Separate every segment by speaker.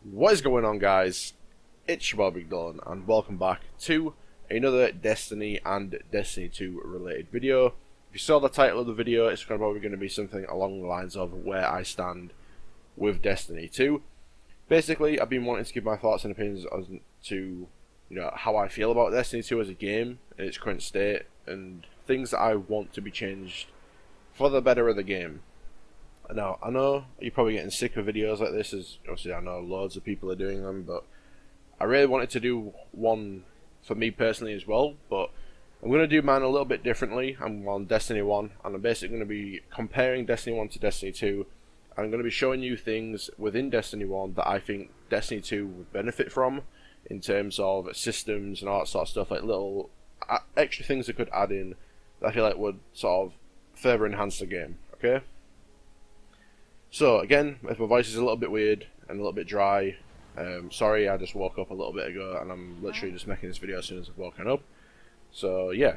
Speaker 1: What is going on, guys? It's your boy Big Dyllan, and welcome back to another Destiny and Destiny 2 related video. If you saw the title of the video, it's probably going to be something along the lines of where I stand with Destiny 2. Basically, I've been wanting to give my thoughts and opinions as to how I feel about Destiny 2 as a game in its current state, and things that I want to be changed for the better of the game. Now, I know you're probably getting sick of videos like this, as obviously I know loads of people are doing them, but I really wanted to do one for me personally as well, but I'm going to do mine a little bit differently. I'm on Destiny 1, and I'm basically going to be comparing Destiny 1 to Destiny 2, and I'm going to be showing you things within Destiny 1 that I think Destiny 2 would benefit from, in terms of systems and all that sort of stuff, like little extra things that could add in that I feel like would sort of further enhance the game, okay? So again, if my voice is a little bit weird and a little bit dry, sorry, I just woke up a little bit ago and I'm literally just making this video as soon as I've woken up. So yeah.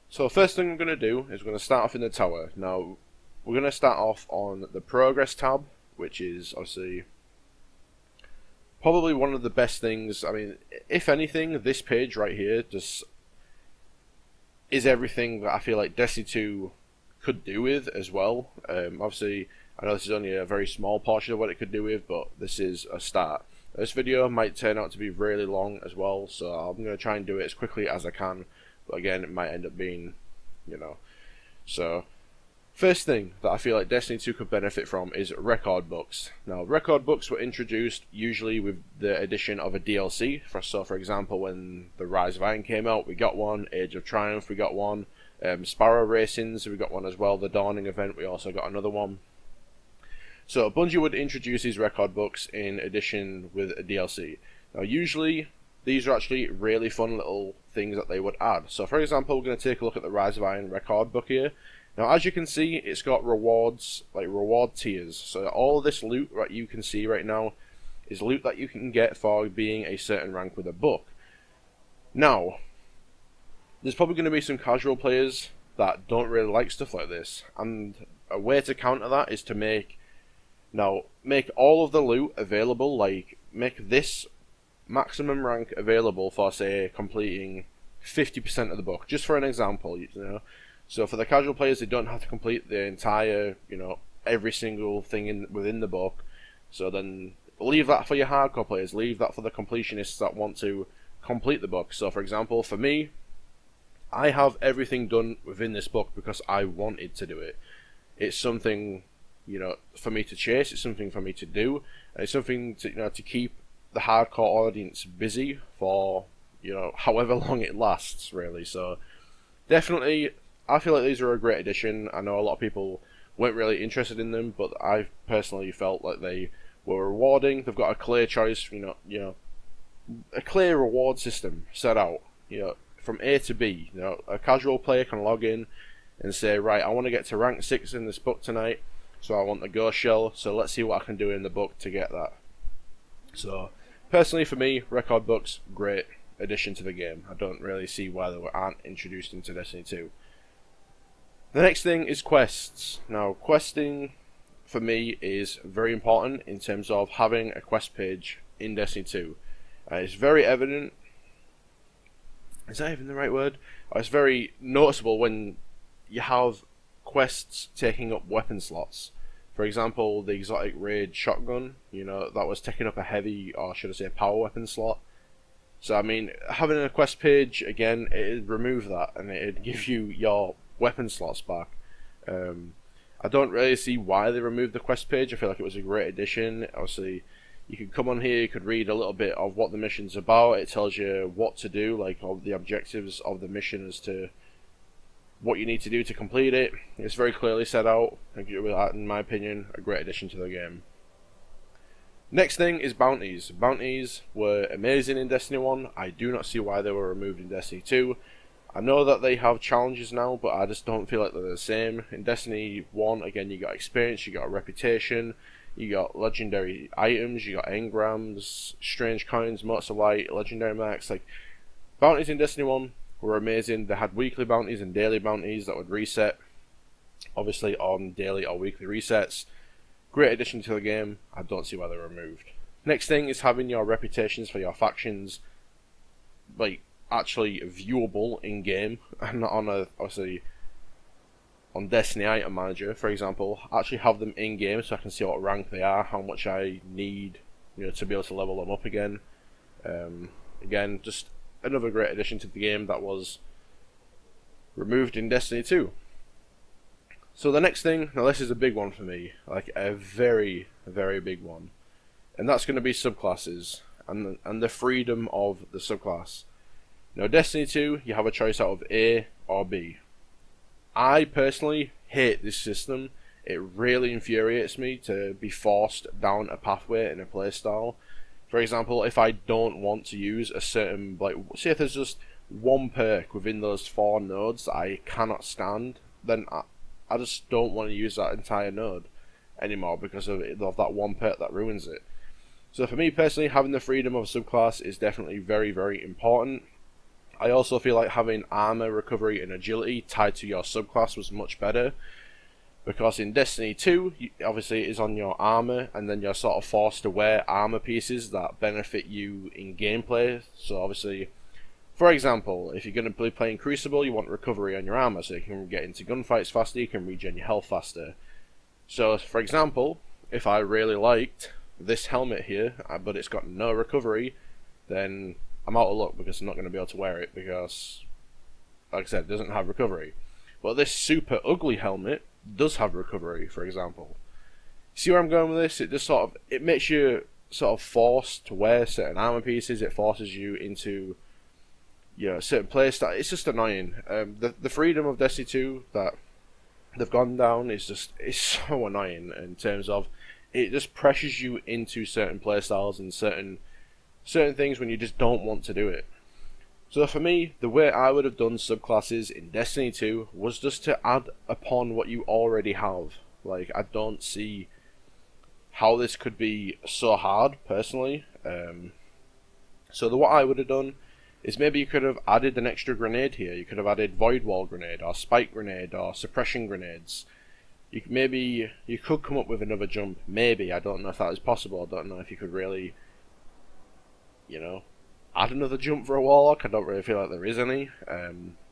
Speaker 1: So first thing I'm going to do is we're going to start off in the tower. Now, we're going to start off on the progress tab, which is obviously probably one of the best things. I mean, if anything, this page right here just is everything that I feel like Destiny 2 could do with as well. Obviously, I know this is only a very small portion of what it could do with, but this is a start. This video might turn out to be really long as well, so I'm going to try and do it as quickly as I can, but again, it might end up being, So, first thing that I feel like Destiny 2 could benefit from is record books. Now, record books were introduced usually with the addition of a DLC. So, for example, when the Rise of Iron came out, we got one. Age of Triumph, we got one. Sparrow Racings, we got one as well. The Dawning event, we also got another one. So Bungie would introduce these record books in addition with a DLC. Now usually these are actually really fun little things that they would add. So for example, we're going to take a look at the Rise of Iron record book here. Now as you can see, it's got rewards, like reward tiers. So all of this loot that you can see right now is loot that you can get for being a certain rank with a book. Now, there's probably going to be some casual players that don't really like stuff like this, and a way to counter that is to make all of the loot available, like make this maximum rank available for, say, completing 50% of the book, just for an example, So for the casual players, they don't have to complete the entire, every single thing within the book. So then leave that for your hardcore players, leave that for the completionists that want to complete the book. So for example, for me, I have everything done within this book because I wanted to do it. It's something, for me to chase. It's something for me to do. And it's something to, to keep the hardcore audience busy for, however long it lasts, really. So definitely, I feel like these are a great addition. I know a lot of people weren't really interested in them, but I personally felt like they were rewarding. They've got a clear choice, a clear reward system set out, from A to B. A casual player can log in and say, right, I want to get to rank 6 in this book tonight, so I want the ghost shell, so let's see what I can do in the book to get that. So personally for me, record books, great addition to the game. I don't really see why they aren't introduced into Destiny 2. The next thing is quests. Now, questing for me is very important in terms of having a quest page in Destiny 2. It's very evident. Is that even the right word? It's very noticeable when you have quests taking up weapon slots. For example, the exotic raid shotgun, that was taking up a heavy, or should I say, power weapon slot. So I mean, having a quest page, again, it'd remove that and it'd give you your weapon slots back. I don't really see why they removed the quest page. I feel like it was a great addition. Obviously, you could come on here, you could read a little bit of what the mission's about. It tells you what to do, like all the objectives of the mission as to what you need to do to complete it. It's very clearly set out. In my opinion, a great addition to the game. Next thing is bounties. Bounties were amazing in Destiny 1. I do not see why they were removed in Destiny 2. I know that they have challenges now, but I just don't feel like they're the same. In Destiny 1, again, you got experience, you got a reputation, you got legendary items, you got engrams, strange coins, motes of light, legendary marks. Like, bounties in Destiny 1 were amazing. They had weekly bounties and daily bounties that would reset, obviously on daily or weekly resets. Great addition to the game. I don't see why they're removed. Next thing is having your reputations for your factions like actually viewable in game, and not on obviously on Destiny Item Manager, for example. Actually have them in game so I can see what rank they are, how much I need, to be able to level them up again. Again, just another great addition to the game that was removed in Destiny 2. So the next thing, now this is a big one for me, like a very, very big one, and that's going to be subclasses and the freedom of the subclass. Now, Destiny 2, you have a choice out of A or B. I personally hate this system. It really infuriates me to be forced down a pathway in a playstyle. For example, if I don't want to use a certain, like, say if there's just one perk within those 4 nodes that I cannot stand, then I just don't want to use that entire node anymore because of that one perk that ruins it. So for me personally, having the freedom of a subclass is definitely very, very important. I also feel like having armor, recovery, and agility tied to your subclass was much better, because in Destiny 2, obviously it is on your armor, and then you're sort of forced to wear armor pieces that benefit you in gameplay. So obviously, for example, if you're going to be playing Crucible, you want recovery on your armor, so you can get into gunfights faster, you can regen your health faster. So for example, if I really liked this helmet here, but it's got no recovery, then I'm out of luck because I'm not going to be able to wear it because, like I said, it doesn't have recovery. But this super ugly helmet does have recovery, for example. See where I'm going with this? It just it makes you sort of forced to wear certain armor pieces. It forces you into, a certain place that it's just annoying. The freedom of Destiny 2 that they've gone down is so annoying in terms of it just pressures you into certain playstyles and certain things when you just don't want to do it. So for me, the way I would have done subclasses in Destiny 2 was just to add upon what you already have. Like, I don't see how this could be so hard, personally. So what I would have done is maybe you could have added an extra grenade here. You could have added Void Wall Grenade, or Spike Grenade, or Suppression Grenades. You could come up with another jump, maybe. I don't know if that is possible. I don't know if you could really, add another jump for a Warlock. I don't really feel like there is any.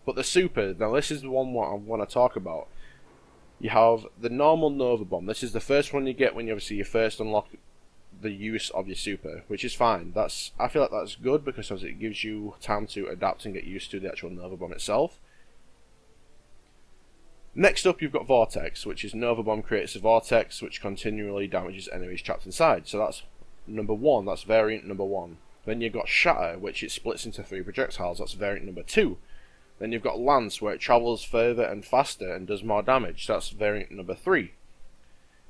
Speaker 1: But the super, now this is the one what I want to talk about. You have the normal Nova Bomb. This is the first one you get when you first unlock the use of your super, which is fine. I feel like that's good because it gives you time to adapt and get used to the actual Nova Bomb itself. Next up, you've got Vortex, which is Nova Bomb creates a vortex which continually damages enemies trapped inside. So that's number 1. That's variant number 1. Then you've got Shatter, which it splits into 3 projectiles. That's variant number 2. Then you've got Lance, where it travels further and faster and does more damage. That's variant number 3.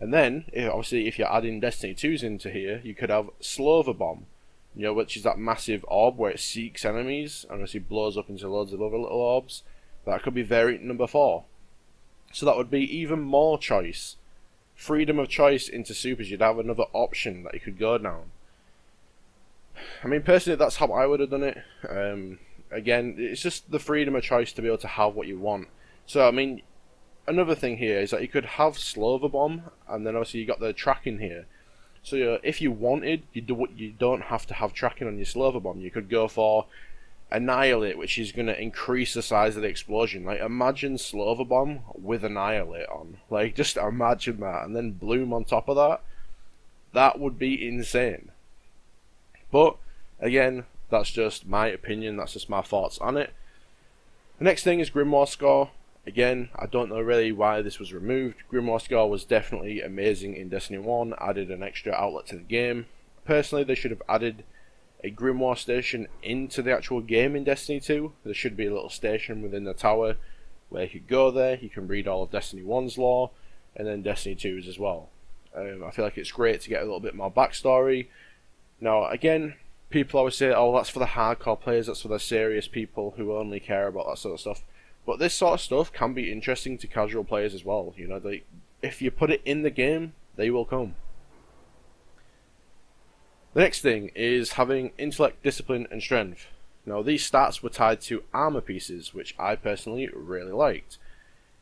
Speaker 1: And then, obviously, if you're adding Destiny 2s into here, you could have Slover Bomb, which is that massive orb where it seeks enemies and obviously blows up into loads of other little orbs. That could be variant number 4. So that would be even more choice. Freedom of choice into supers. You'd have another option that you could go down. I mean, personally, that's how I would have done it. Again, it's just the freedom of choice to be able to have what you want. So, I mean, another thing here is that you could have Slover Bomb, and then obviously you got the tracking here. So if you wanted, you don't have to have tracking on your Slover Bomb. You could go for Annihilate, which is going to increase the size of the explosion. Like, imagine Slover Bomb with Annihilate on. Like, just imagine that, and then Bloom on top of that. That would be insane. But, again, that's just my opinion, that's just my thoughts on it. The next thing is Grimoire Score. Again, I don't know really why this was removed. Grimoire Score was definitely amazing in Destiny 1, added an extra outlet to the game. Personally, they should have added a Grimoire station into the actual game in Destiny 2. There should be a little station within the tower where you could go there, you can read all of Destiny 1's lore, and then Destiny 2's as well. I feel like it's great to get a little bit more backstory. Now, again, people always say, oh, that's for the hardcore players, that's for the serious people who only care about that sort of stuff. But this sort of stuff can be interesting to casual players as well. If you put it in the game, they will come. The next thing is having intellect, discipline, and strength. Now, these stats were tied to armor pieces, which I personally really liked.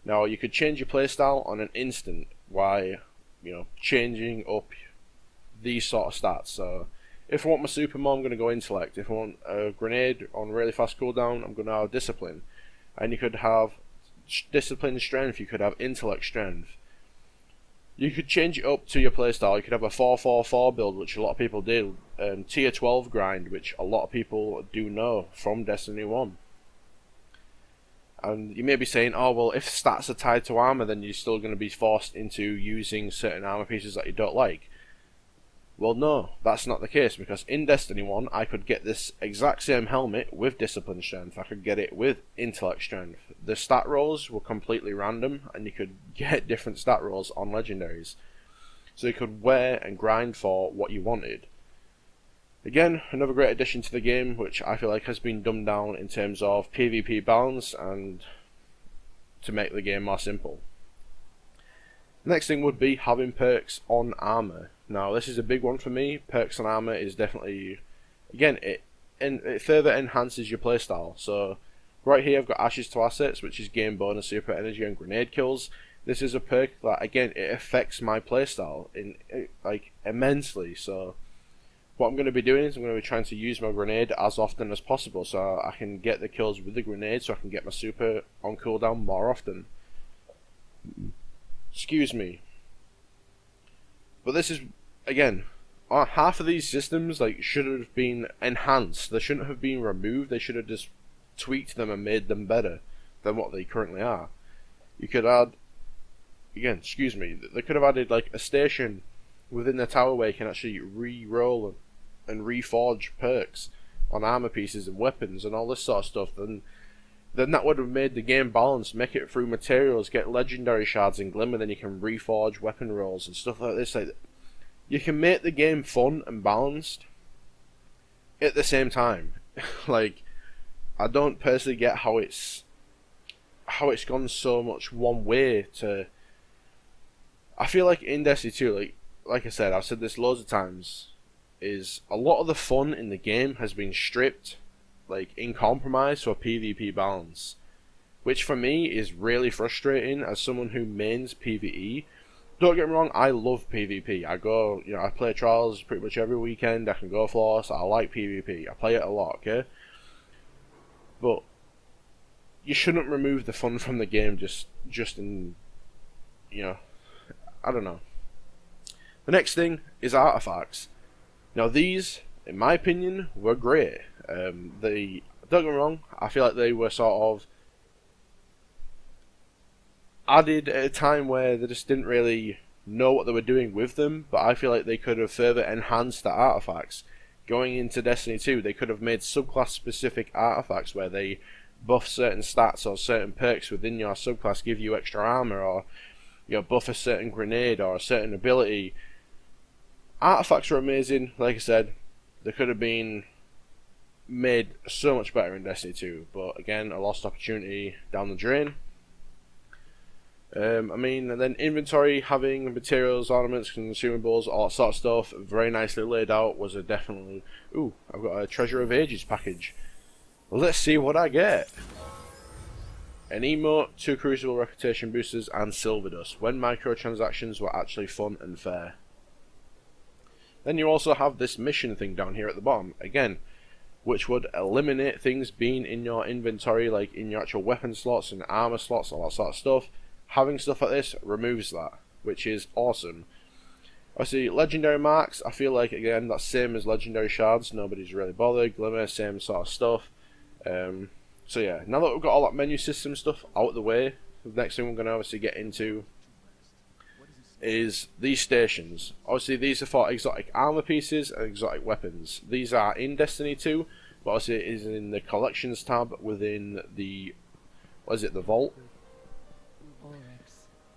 Speaker 1: Now, you could change your playstyle on an instant by, changing up these sort of stats. So if I want my super more, I'm going to go intellect. If I want a grenade on really fast cooldown, I'm going to have discipline. And you could have discipline strength, you could have intellect strength. You could change it up to your playstyle. You could have a 4-4-4 build, which a lot of people do. Tier 12 grind, which a lot of people do know from Destiny 1. And you may be saying, oh well, if stats are tied to armor, then you're still going to be forced into using certain armor pieces that you don't like. Well, no, that's not the case, because in Destiny 1, I could get this exact same helmet with discipline strength. I could get it with intellect strength. The stat rolls were completely random, and you could get different stat rolls on legendaries. So you could wear and grind for what you wanted. Again, another great addition to the game, which I feel like has been dumbed down in terms of PvP balance and to make the game more simple. Next thing would be having perks on armor. Now this is a big one for me. Perks on armor is definitely, again, it further enhances your playstyle. So right here I've got Ashes to Assets, which is gain bonus super energy and grenade kills. This is a perk that, again, it affects my playstyle like immensely. So what I'm going to be doing is I'm going to be trying to use my grenade as often as possible, so I can get the kills with the grenade, so I can get my super on cooldown more often. Excuse me. But this is, again, half of these systems like should have been enhanced. They shouldn't have been removed. They should have just tweaked them and made them better than what they currently are. You could add, again, excuse me, they could have added like a station within the tower where you can actually re-roll and reforge perks on armor pieces and weapons and all this sort of stuff. Then that would have made the game balanced. Make it through materials, get legendary shards and glimmer, then you can reforge weapon rolls and stuff like this. Like, you can make the game fun and balanced at the same time. Like, I don't personally get how it's gone so much one way to. I feel like in Destiny 2, like I said, I've said this loads of times, is a lot of the fun in the game has been stripped, like, in compromise for PvP balance, which for me is really frustrating as someone who mains PvE. Don't get me wrong, I love PvP. I play Trials pretty much every weekend. I can go flawless. I like PvP. I play it a lot, okay? But you shouldn't remove the fun from the game just in, I don't know. The next thing is artifacts. Now these, in my opinion, were great. Don't get me wrong, I feel like they were sort of added at a time where they just didn't really know what they were doing with them, but I feel like they could have further enhanced the artifacts. Going into Destiny 2, they could have made subclass specific artifacts where they buff certain stats or certain perks within your subclass, give you extra armor, or buff a certain grenade or a certain ability. Artifacts are amazing. Like I said, they could have been made so much better in Destiny 2, but again, a lost opportunity down the drain. And then inventory, having materials, ornaments, consumables, all that sort of stuff, very nicely laid out, was a definitely. Ooh, I've got a Treasure of Ages package. Let's see what I get. An emote, 2 Crucible reputation boosters, and Silver Dust, when microtransactions were actually fun and fair. Then you also have this mission thing down here at the bottom, again, which would eliminate things being in your inventory, like in your actual weapon slots and armor slots, all that sort of stuff. Having stuff like this removes that, which is awesome. Obviously, legendary marks, I feel like, again, that's same as legendary shards, nobody's really bothered. Glimmer, same sort of stuff. So yeah, now that we've got all that menu system stuff out of the way, the next thing we're going to obviously get into is these stations. Obviously these are for exotic armor pieces and exotic weapons. These are in Destiny 2, but obviously it is in the collections tab within the, the vault.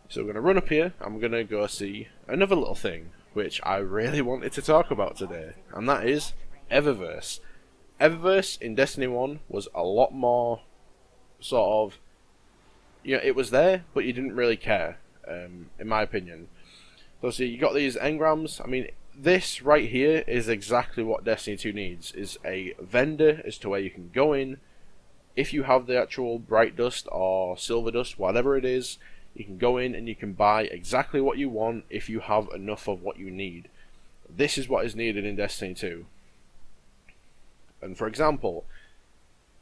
Speaker 1: So we're going to run up here and we're going to go see another little thing which I really wanted to talk about today, and that is Eververse. Eververse in Destiny 1 was a lot more sort of, it was there, but you didn't really care, in my opinion. So see, you got these engrams. I mean, this right here is exactly what Destiny 2 needs, is a vendor as to where you can go in. If you have the actual Bright Dust or Silver Dust, whatever it is, you can go in and you can buy exactly what you want if you have enough of what you need. this is what is needed in Destiny 2. And for example,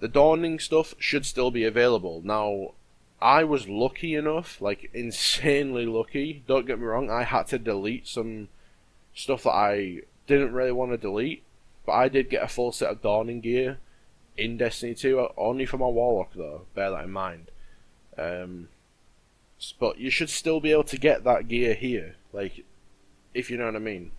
Speaker 1: the Dawning stuff should still be available. Now, I was lucky enough, like insanely lucky, don't get me wrong, I had to delete some stuff that I didn't really want to delete, but I did get a full set of Dawning gear in Destiny 2, only for my Warlock though, bear that in mind. But you should still be able to get that gear here, like, if you know what I mean.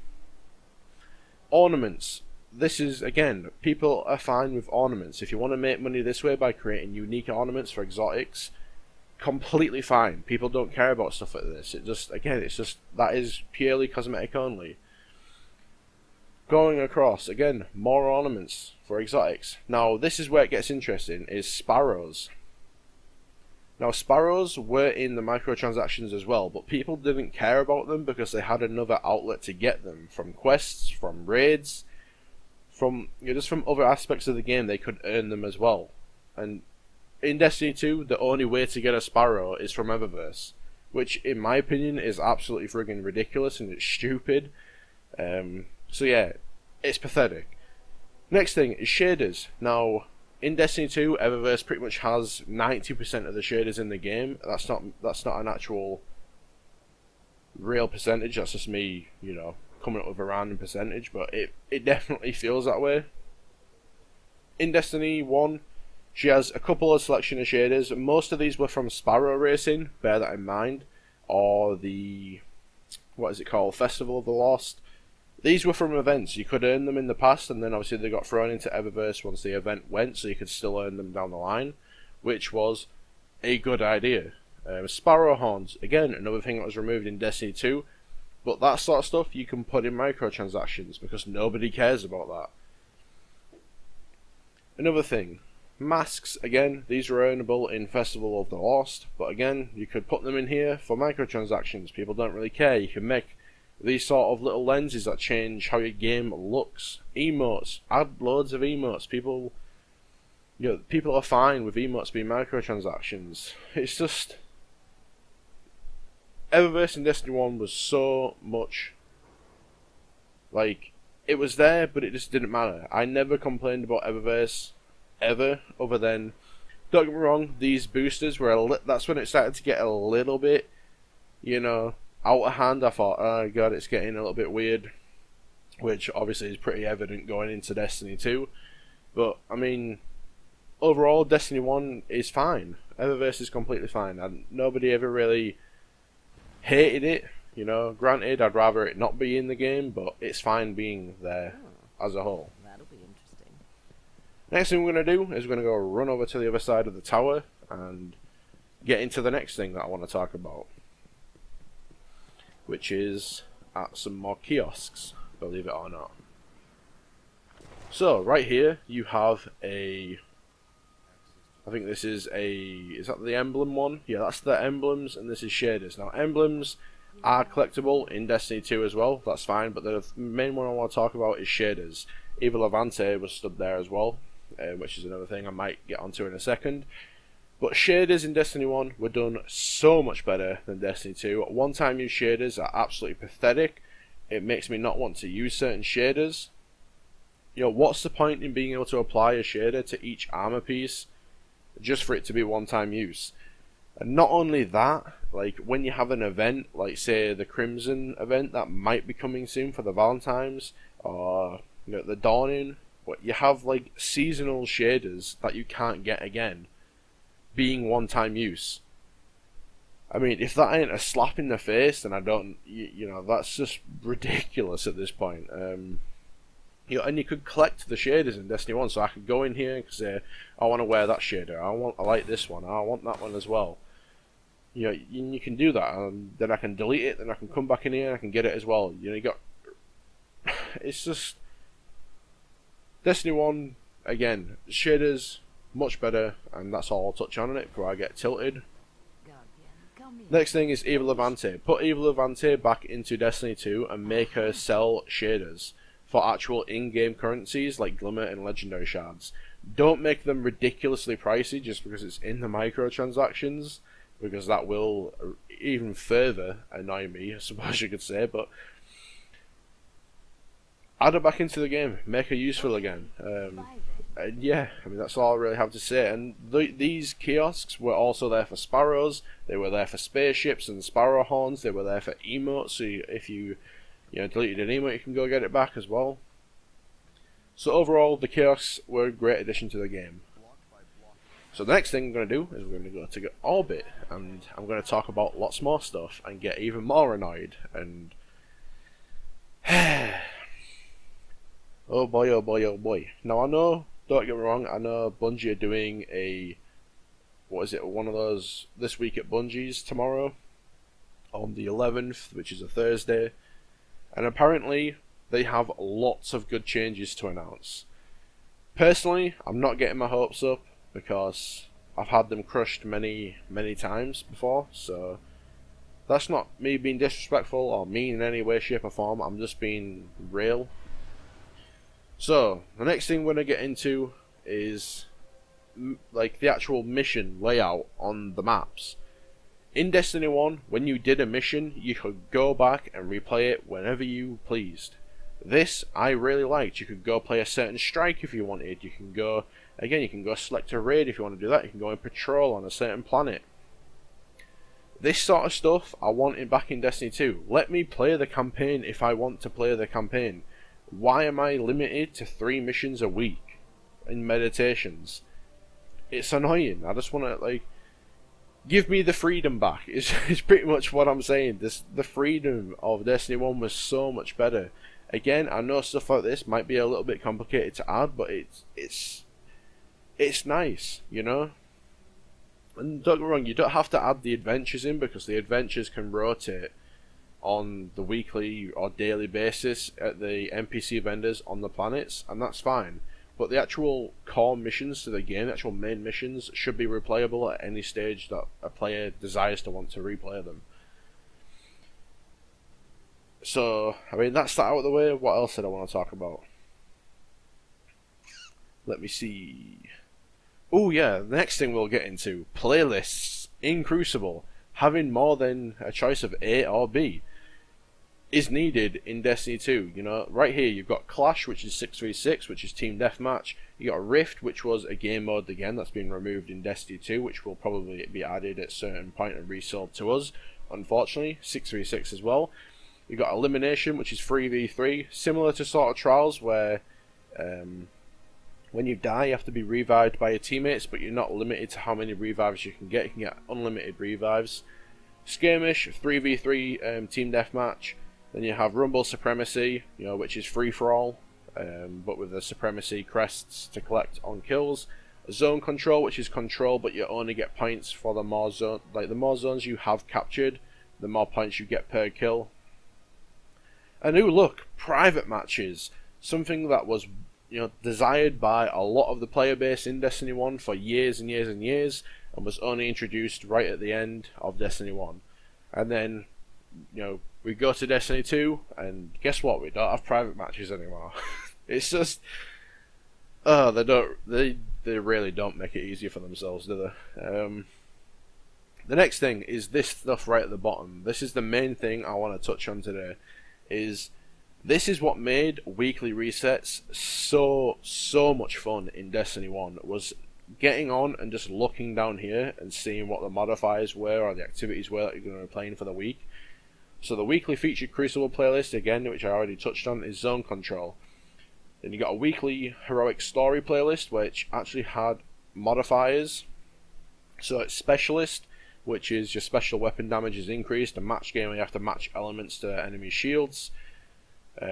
Speaker 1: Ornaments. This is, again, people are fine with ornaments. If you want to make money this way by creating unique ornaments for exotics, completely fine. People don't care about stuff like this. It just, again, it's just, that is purely cosmetic only. Going across, again, more ornaments for exotics. Now, this is where it gets interesting, is sparrows. Now, sparrows were in the microtransactions as well, but people didn't care about them because they had another outlet to get them. From quests, from raids, from, just from other aspects of the game, they could earn them as well. And in Destiny 2, the only way to get a sparrow is from Eververse, which, in my opinion, is absolutely friggin' ridiculous and it's stupid. So yeah, it's pathetic. Next thing is shaders. Now, in Destiny 2, Eververse pretty much has 90% of the shaders in the game. That's not an actual real percentage. That's just me, coming up with a random percentage. But it definitely feels that way. In Destiny 1, she has a couple of selection of shaders. Most of these were from Sparrow Racing. Bear that in mind. Or the, what is it called? Festival of the Lost. These were from events. You could earn them in the past, and then obviously they got thrown into Eververse once the event went, so you could still earn them down the line, which was a good idea. Sparrow Horns, again, another thing that was removed in Destiny 2, but that sort of stuff you can put in microtransactions, because nobody cares about that. Another thing, masks, again, these were earnable in Festival of the Lost, but again, you could put them in here for microtransactions. People don't really care. You can make these sort of little lenses that change how your game looks. Emotes, add loads of emotes. People are fine with emotes being microtransactions. It's just, Eververse in Destiny 1 was so much, like, it was there, but it just didn't matter. I never complained about Eververse ever, other than, don't get me wrong, these boosters were that's when it started to get a little bit, out of hand. I thought, oh god, it's getting a little bit weird, which obviously is pretty evident going into Destiny 2. But I mean, overall, Destiny 1 is fine. Eververse is completely fine, and nobody ever really hated it. Granted, I'd rather it not be in the game, but it's fine being there as a whole.
Speaker 2: That'll be interesting.
Speaker 1: Next thing we're going to do is we're going to go run over to the other side of the tower and get into the next thing that I want to talk about, which is at some more kiosks, believe it or not. So, right here, you have I think this is is that the emblem one? Yeah, that's the emblems, and this is shaders. Now, emblems are collectible in Destiny 2 as well, that's fine, but the main one I want to talk about is shaders. Evil Levante was stood there as well, which is another thing I might get onto in a second. But shaders in Destiny 1 were done so much better than Destiny 2. One-time use shaders are absolutely pathetic. It makes me not want to use certain shaders. What's the point in being able to apply a shader to each armor piece just for it to be one-time use? And not only that, like when you have an event, like say the Crimson event that might be coming soon for the Valentines, or the Dawning, you have like seasonal shaders that you can't get again, being one-time use. I mean, if that ain't a slap in the face, then I don't, that's just ridiculous at this point. And you could collect the shaders in Destiny 1, so I could go in here and say, I want to wear that shader, I like this one, I want that one as well. You can do that, and then I can delete it, then I can come back in here and I can get it as well. It's just, Destiny 1, again, shaders, much better, and that's all I'll touch on it before I get tilted. Next thing is Evil Levante. Put Evil Levante back into Destiny 2 and make her sell shaders for actual in-game currencies like Glimmer and Legendary Shards. Don't make them ridiculously pricey just because it's in the microtransactions, because that will even further annoy me, I suppose you could say. But add her back into the game, make her useful again. And yeah, I mean that's all I really have to say. And these kiosks were also there for sparrows. They were there for spaceships and sparrow horns. They were there for emotes. So if you deleted an emote, you can go get it back as well. So overall, the kiosks were a great addition to the game. So the next thing I'm going to do is we're going to go to Orbit, and I'm going to talk about lots more stuff and get even more annoyed. And oh boy, oh boy, oh boy. Now I know, don't get me wrong, I know Bungie are doing one of those This Week at Bungie's tomorrow on the 11th, which is a Thursday, and apparently they have lots of good changes to announce. Personally, I'm not getting my hopes up because I've had them crushed many times before, so that's not me being disrespectful or mean in any way, shape or form. I'm just being real. So the next thing we're going to get into is like the actual mission layout on the maps. In Destiny 1, when you did a mission, you could go back and replay it whenever you pleased. This I really liked. You could go play a certain strike if you wanted. You can go select a raid if you want to do that. You can go and patrol on a certain planet. This sort of stuff I wanted back in Destiny 2. Let me play the campaign if I want to play the campaign. Why am I limited to 3 missions a week in meditations? It's annoying. I just want to give me the freedom back. Is pretty much what I'm saying. The freedom of Destiny 1 was so much better. Again, I know stuff like this might be a little bit complicated to add, but it's nice, you know? And don't get me wrong, you don't have to add the adventures in, because the adventures can rotate on the weekly or daily basis at the NPC vendors on the planets, and that's fine. But the actual core missions to the game, the actual main missions, should be replayable at any stage that a player desires to want to replay them. So, I mean, that's that out of the way. What else did I want to talk about? Let me see. Oh yeah, the next thing we'll get into, playlists in Crucible. Having more than a choice of A or B is needed in Destiny 2. You know, right here you've got Clash, which is 6v6, which is Team Deathmatch. You got Rift, which was a game mode again that's been removed in Destiny 2, which will probably be added at a certain point and resold to us. Unfortunately, 6v6 as well. You got Elimination, which is 3v3, similar to sort of Trials, where when you die you have to be revived by your teammates, but you're not limited to how many revives you can get. You can get unlimited revives. Skirmish, 3v3 team deathmatch. Then you have Rumble Supremacy, you know, which is free for all, but with the Supremacy crests to collect on kills. Zone Control, which is control, but you only get points for the more zones you have captured, the more points you get per kill. And ooh, look, private matches, something that was, you know, desired by a lot of the player base in Destiny 1 for years and years and years, and was only introduced right at the end of Destiny 1. And then, you know, we go to Destiny 2, and guess what? We don't have private matches anymore. It's just, they really don't make it easier for themselves, do they? The next thing is this stuff right at the bottom. This is the main thing I want to touch on today. This is what made weekly resets so much fun in Destiny 1, was getting on and just looking down here and seeing what the modifiers were or the activities were that you're going to be playing for the week. So the weekly featured Crucible playlist, again, which I already touched on, is Zone Control. Then you got a weekly Heroic Story playlist, which actually had modifiers. So it's Specialist, which is your special weapon damage is increased, a match game where you have to match elements to enemy shields.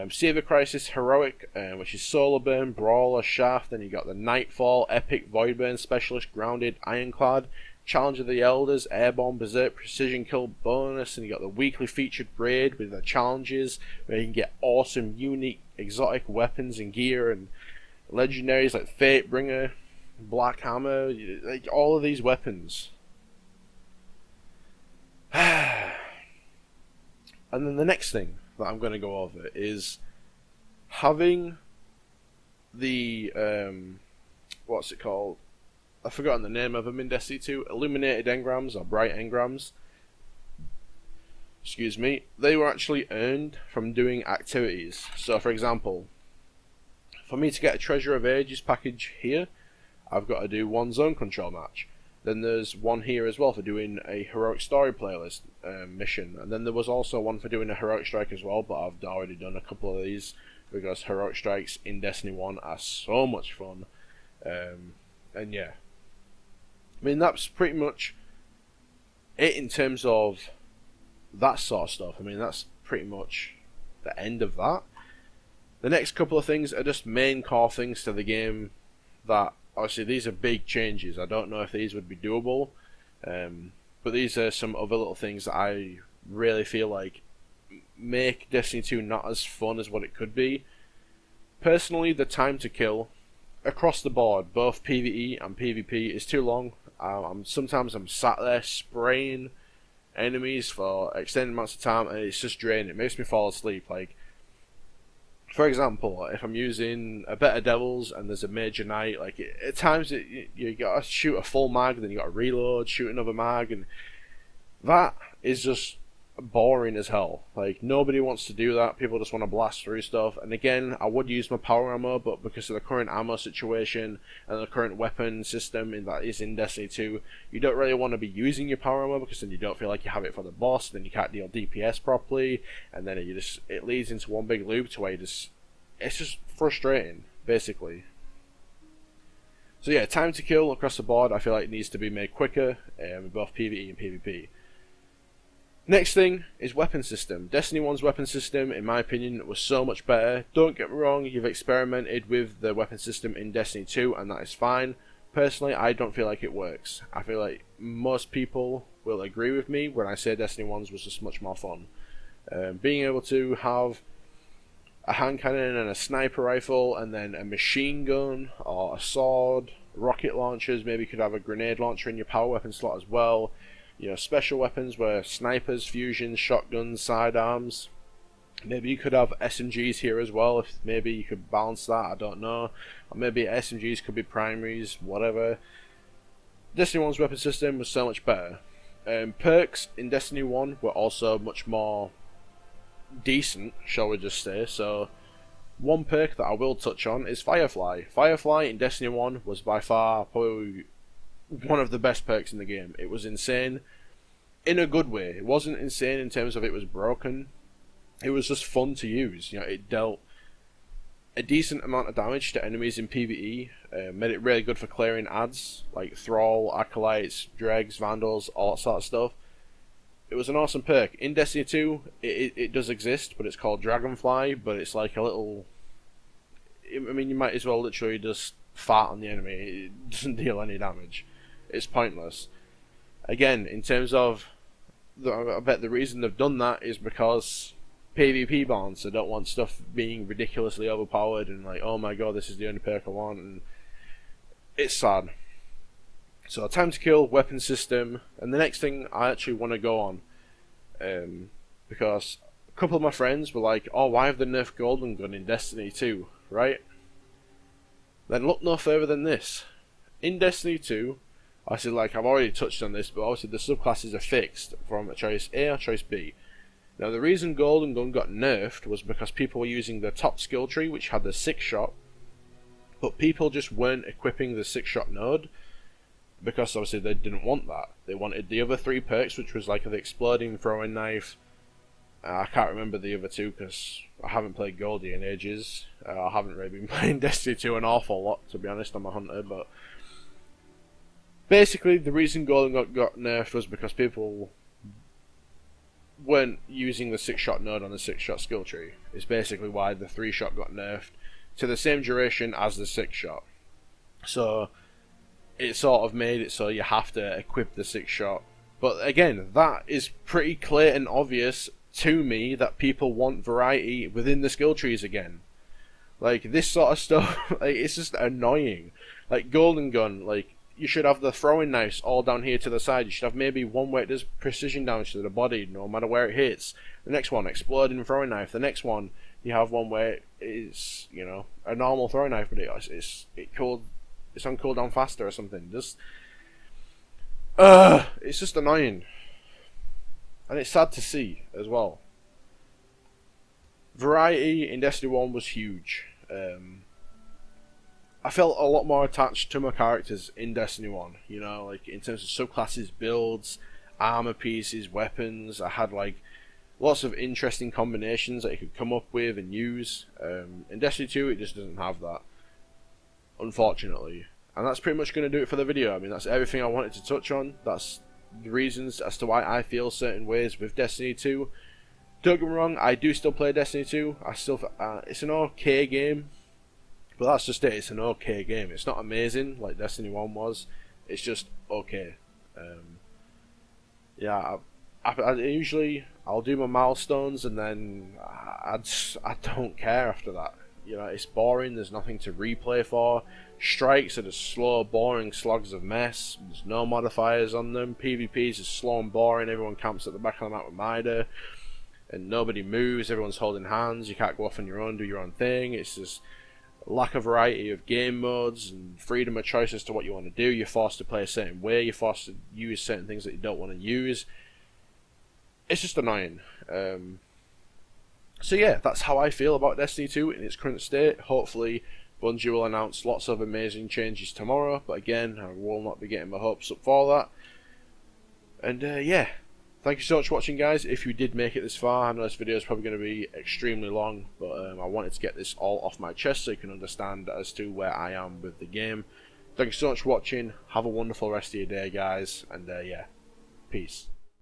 Speaker 1: Saber Crisis Heroic, which is Solar Burn, Brawler, Shaft. Then you got the Nightfall, Epic, Voidburn, Specialist, Grounded, Ironclad, Challenge of the Elders, Airborne, Berserk, Precision Kill bonus. And you got the weekly featured raid with the challenges, where you can get awesome, unique, exotic weapons and gear, and legendaries like Fatebringer, Black Hammer, like all of these weapons. And then the next thing that I'm going to go over is having the what's it called? I've forgotten the name of them in Destiny 2. Illuminated engrams or bright engrams. Excuse me. They were actually earned from doing activities. So, for example, For me to get a Treasure of Ages package here, I've got to do one zone control match. Then there's one here as well for doing a Heroic Story playlist mission. And then there was also one for doing a Heroic Strike as well, but I've already done a couple of these because Heroic Strikes in Destiny 1 are so much fun. And yeah. I mean, that's pretty much it in terms of that sort of stuff. I mean, that's pretty much the end of that. The next couple of things are just main core things to the game that, obviously, these are big changes. I don't know if these would be doable, but these are some other little things that I really feel like make Destiny 2 not as fun as what it could be. Personally, the time to kill across the board, both PvE and PvP, is too long. Sometimes I'm sat there spraying enemies for extended amounts of time, and it's just draining. It makes me fall asleep. Like, for example, if I'm using a Better Devils and there's a Major Knight, like at times you gotta shoot a full mag, then you gotta reload, shoot another mag, and that is just boring as hell. Like, nobody wants to do that. People just want to blast through stuff. And again, I would use my power ammo, but because of the current ammo situation and the current weapon system that is in Destiny 2, you don't really want to be using your power ammo because then you don't feel like you have it for the boss, then you can't deal DPS properly, and then it leads into one big loop to where it's just frustrating, basically. So yeah, time to kill across the board I feel like it needs to be made quicker in both PvE and PvP. Next thing is weapon system. Destiny 1's weapon system, in my opinion, was so much better. Don't get me wrong, you've experimented with the weapon system in Destiny 2, and that is fine. Personally, I don't feel like it works. I feel like most people will agree with me when I say Destiny 1's was just much more fun. Being able to have a hand cannon and a sniper rifle, and then a machine gun, or a sword, rocket launchers, maybe you could have a grenade launcher in your power weapon slot as well. You know, special weapons where snipers, fusions, shotguns, sidearms. Maybe you could have SMGs here as well, if maybe you could balance that, I don't know. Or maybe SMGs could be primaries, whatever. Destiny 1's weapon system was so much better. Perks in Destiny 1 were also much more decent, shall we just say. So, one perk that I will touch on is Firefly. Firefly in Destiny 1 was by far probably one of the best perks in the game. It was insane in a good way. It wasn't insane in terms of it was broken. It was just fun to use. You know, it dealt a decent amount of damage to enemies in PvE, made it really good for clearing ads like Thrall, Acolytes, Dregs, Vandals, all that sort of stuff. It was an awesome perk. In Destiny 2, it does exist, but it's called Dragonfly, but it's like a little... I mean, you might as well literally just fart on the enemy. It doesn't deal any damage. It's pointless. Again, in terms of... I bet the reason they've done that is because PvP balance. They don't want stuff being ridiculously overpowered and like, oh my god, this is the only perk I want, and it's sad. So, time to kill, weapon system, and the next thing I actually want to go on, because a couple of my friends were like, oh, why have they nerfed Golden Gun in Destiny 2, right? Then look no further than this. In Destiny 2, obviously, like, I've already touched on this, but obviously the subclasses are fixed from a choice A or choice B. Now, the reason Golden Gun got nerfed was because people were using the top skill tree, which had the 6-shot, but people just weren't equipping the 6-shot node, because obviously they didn't want that. They wanted the other 3 perks, which was like the exploding throwing knife. I can't remember the other 2 because I haven't played Goldie in ages. I haven't really been playing Destiny 2 an awful lot, to be honest. I'm a hunter, but basically the reason Golden got nerfed was because people weren't using the 6-shot node on the 6-shot skill tree. It's basically why the 3-shot got nerfed to the same duration as the 6-shot. So it sort of made it so you have to equip the 6-shot. But again, that is pretty clear and obvious to me that people want variety within the skill trees again. Like, this sort of stuff, like, it's just annoying. Like, Golden Gun, like, you should have the throwing knives all down here to the side. You should have maybe one where it does precision damage to the body, no matter where it hits. The next one, exploding throwing knife. The next one, you have one where it's, you know, a normal throwing knife, but it's on cooldown faster or something. It's just annoying. And it's sad to see as well. Variety in Destiny 1 was huge. I felt a lot more attached to my characters in Destiny 1, you know, like in terms of subclasses, builds, armor pieces, weapons. I had like lots of interesting combinations that you could come up with and use. In Destiny 2 it just doesn't have that, unfortunately. And that's pretty much going to do it for the video. I mean, that's everything I wanted to touch on. That's the reasons as to why I feel certain ways with Destiny 2. Don't get me wrong, I do still play Destiny 2. I still, it's an okay game. But that's just it, it's an okay game. It's not amazing like Destiny 1 was. It's just okay. Yeah, I usually, I'll do my milestones and then I don't care after that. You know, it's boring, there's nothing to replay for. Strikes are just slow, boring slogs of mess. There's no modifiers on them. PvPs is slow and boring. Everyone camps at the back of the map with Mida. And nobody moves, everyone's holding hands. You can't go off on your own, do your own thing. It's just lack of variety of game modes and freedom of choice as to what you want to do. You're forced to play a certain way. You're forced to use certain things that you don't want to use. It's just annoying. So yeah, that's how I feel about Destiny 2 in its current state. Hopefully Bungie will announce lots of amazing changes tomorrow, but again, I will not be getting my hopes up for that. And yeah, thank you so much for watching, guys. If you did make it this far, I know this video is probably going to be extremely long, but I wanted to get this all off my chest so you can understand as to where I am with the game. Thank you so much for watching. Have a wonderful rest of your day, guys, and yeah, peace.